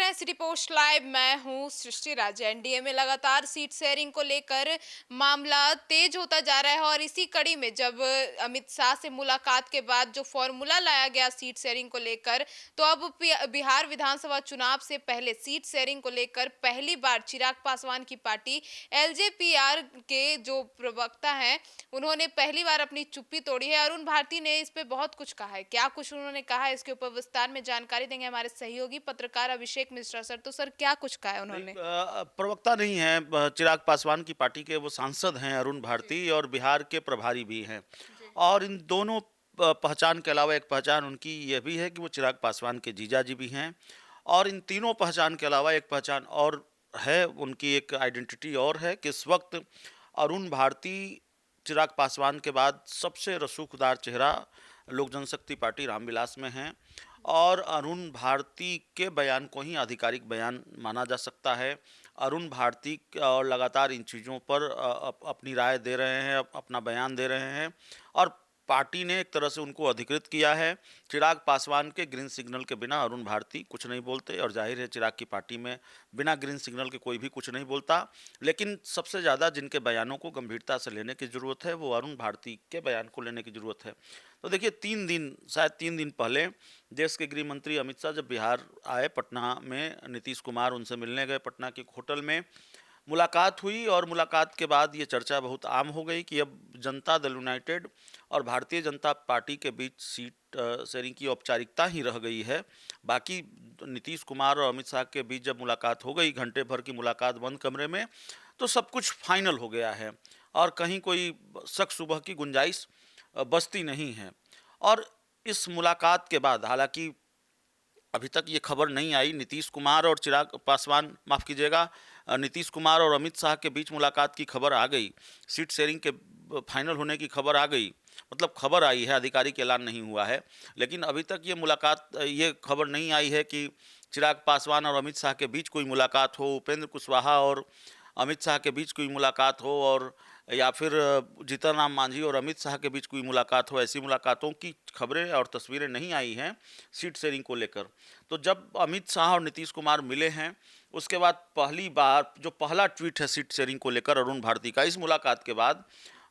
है city post live. मैं हूँ सृष्टि राज। एनडीए में लगातार सीट शेयरिंग को लेकर मामला तेज होता जा रहा है और इसी कड़ी में जब अमित शाह से मुलाकात के बाद जो फॉर्मूला लाया गया सीट शेयरिंग को लेकर, तो अब बिहार विधानसभा चुनाव से पहले सीट शेयरिंग को लेकर पहली बार चिराग पासवान की पार्टी एलजेपीआर के जो प्रवक्ता हैं, उन्होंने पहली बार अपनी चुप्पी तोड़ी है। अरुण भारती ने इस पे बहुत कुछ कहा है। क्या कुछ उन्होंने कहा है, इसके ऊपर विस्तार में जानकारी देंगे हमारे सहयोगी पत्रकार अभिषेक मिश्रा सर। तो सर, क्या कुछ कहा है नहीं, उन्होंने? प्रवक्ता नहीं है। चिराग पासवान की पार्टी के वो सांसद हैं अरुण जी। भारती, और बिहार के प्रभारी भी हैं। जी। और इन दोनों पहचान के अलावा एक पहचान उनकी यह भी है कि वो चिराग पासवान के जीजा जी भी हैं। और इन तीनों पहचान के अलावा एक पहचान और है, उनकी एक आइडेंटिटी और है कि इस वक्त अरुण भारती चिराग पासवान के बाद सबसे रसूखदार चेहरा लोक जनशक्ति पार्टी रामविलास में हैं। और अरुण भारती के बयान को ही आधिकारिक बयान माना जा सकता है। अरुण भारती और लगातार इन चीज़ों पर अपनी राय दे रहे हैं, अपना बयान दे रहे हैं। और पार्टी ने एक तरह से उनको अधिकृत किया है। चिराग पासवान के ग्रीन सिग्नल के बिना अरुण भारती कुछ नहीं बोलते, और जाहिर है चिराग की पार्टी में बिना ग्रीन सिग्नल के कोई भी कुछ नहीं बोलता। लेकिन सबसे ज़्यादा जिनके बयानों को गंभीरता से लेने की ज़रूरत है, वो अरुण भारती के बयान को लेने की ज़रूरत है। तो देखिए, 3 दिन, शायद 3 दिन पहले देश के गृह मंत्री अमित शाह जब बिहार आए, पटना में नीतीश कुमार उनसे मिलने गए, पटना के एक होटल में मुलाकात हुई। और मुलाकात के बाद ये चर्चा बहुत आम हो गई कि अब जनता दल यूनाइटेड और भारतीय जनता पार्टी के बीच सीट शेयरिंग की औपचारिकता ही रह गई है। बाकी नीतीश कुमार और अमित शाह के बीच जब मुलाकात हो गई, घंटे भर की मुलाकात बंद कमरे में, तो सब कुछ फाइनल हो गया है। और कहीं कोई शक शुबह की गुंजाइश बचती नहीं है। और इस मुलाकात के बाद, हालांकि अभी तक ये खबर नहीं आई, नीतीश कुमार और चिराग पासवान, माफ़ कीजिएगा, नीतीश कुमार और अमित शाह के बीच मुलाकात की खबर आ गई, सीट शेयरिंग के फाइनल होने की खबर आ गई। मतलब खबर आई है, आधिकारिक ऐलान नहीं हुआ है। लेकिन अभी तक ये खबर नहीं आई है कि चिराग पासवान और अमित शाह के बीच कोई मुलाकात हो, उपेंद्र कुशवाहा और अमित शाह के बीच कोई मुलाकात हो, और या फिर जीतन राम मांझी और अमित शाह के बीच कोई मुलाकात हो। ऐसी मुलाकातों की खबरें और तस्वीरें नहीं आई हैं सीट शेयरिंग को लेकर। तो जब अमित शाह और नीतीश कुमार मिले हैं, उसके बाद पहली बार जो पहला ट्वीट है सीट शेयरिंग को लेकर अरुण भारती का, इस मुलाकात के बाद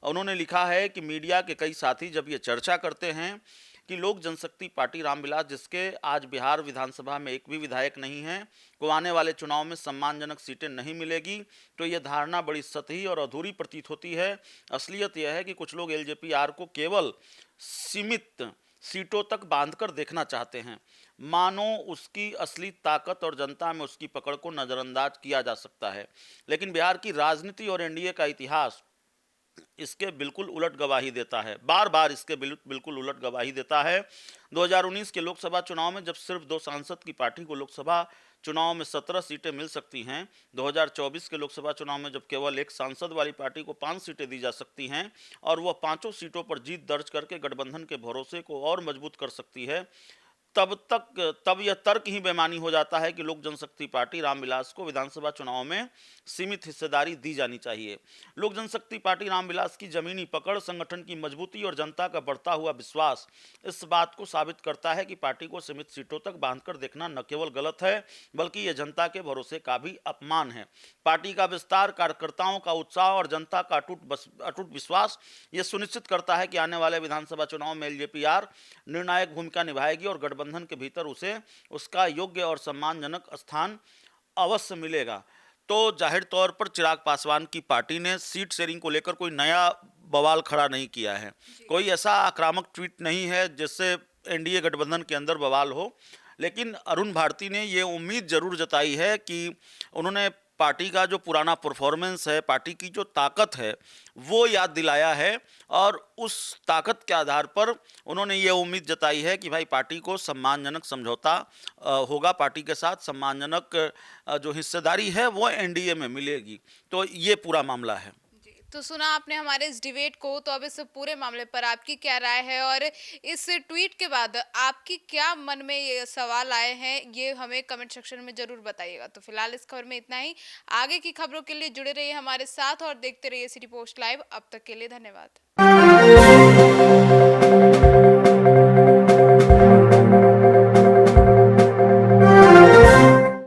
उन्होंने लिखा है कि मीडिया के कई साथी जब ये चर्चा करते हैं कि लोक जनशक्ति पार्टी रामविलास, जिसके आज बिहार विधानसभा में एक भी विधायक नहीं है, को आने वाले चुनाव में सम्मानजनक सीटें नहीं मिलेगी, तो ये धारणा बड़ी सतही और अधूरी प्रतीत होती है। असलियत यह है कि कुछ लोग एलजेपीआर को केवल सीमित सीटों तक बांधकर देखना चाहते हैं, मानो उसकी असली ताकत और जनता में उसकी पकड़ को नज़रअंदाज किया जा सकता है। लेकिन बिहार की राजनीति और एनडीए का इतिहास इसके बिल्कुल उलट गवाही देता है, बार बार इसके बिल्कुल उलट गवाही देता है। 2019 के लोकसभा चुनाव में जब सिर्फ 2 सांसद की पार्टी को लोकसभा चुनाव में 17 सीटें मिल सकती हैं, 2024 के लोकसभा चुनाव में जब केवल एक सांसद वाली पार्टी को 5 सीटें दी जा सकती हैं, और वह पांचों सीटों पर जीत दर्ज करके गठबंधन के भरोसे को और मजबूत कर सकती है, तब यह तर्क ही बेमानी हो जाता है कि लोक जनशक्ति पार्टी रामविलास को विधानसभा चुनाव में सीमित हिस्सेदारी दी जानी चाहिए। लोक जनशक्ति पार्टी रामविलास की जमीनी पकड़, संगठन की मजबूती और जनता का बढ़ता हुआ विश्वास इस बात को साबित करता है कि पार्टी को सीमित सीटों तक बांधकर देखना न केवल गलत है, बल्कि यह जनता के भरोसे का भी अपमान है। पार्टी का विस्तार, कार्यकर्ताओं का उत्साह और जनता का अटूट विश्वास ये सुनिश्चित करता है कि आने वाले विधानसभा चुनाव में एलजेपीआर निर्णायक भूमिका निभाएगी और गठबंधन के भीतर उसे उसका योग्य और सम्मानजनक स्थान अवश्य मिलेगा। तो जाहिर तौर पर चिराग पासवान की पार्टी ने सीट शेयरिंग को लेकर कोई नया बवाल खड़ा नहीं किया है। जी। कोई ऐसा आक्रामक ट्वीट नहीं है जिससे एनडीए गठबंधन के अंदर बवाल हो। लेकिन अरुण भारती ने ये उम्मीद जरूर जताई है कि उन्होंने पार्टी का जो पुराना परफॉर्मेंस है, पार्टी की जो ताकत है, वो याद दिलाया है। और उस ताकत के आधार पर उन्होंने ये उम्मीद जताई है कि भाई पार्टी को सम्मानजनक समझौता होगा, पार्टी के साथ सम्मानजनक जो हिस्सेदारी है वो एनडीए में मिलेगी। तो ये पूरा मामला है। जी, तो सुना आपने हमारे इस डिबेट को। तो अब इस पूरे मामले पर आपकी क्या राय है, और इस ट्वीट के बाद आपकी क्या मन में ये सवाल आए हैं, ये हमें कमेंट सेक्शन में जरूर बताइएगा। तो फिलहाल इस खबर में इतना ही। आगे की खबरों के लिए जुड़े रहिए हमारे साथ और देखते रहिए सिटी पोस्ट लाइव। अब तक के लिए धन्यवाद।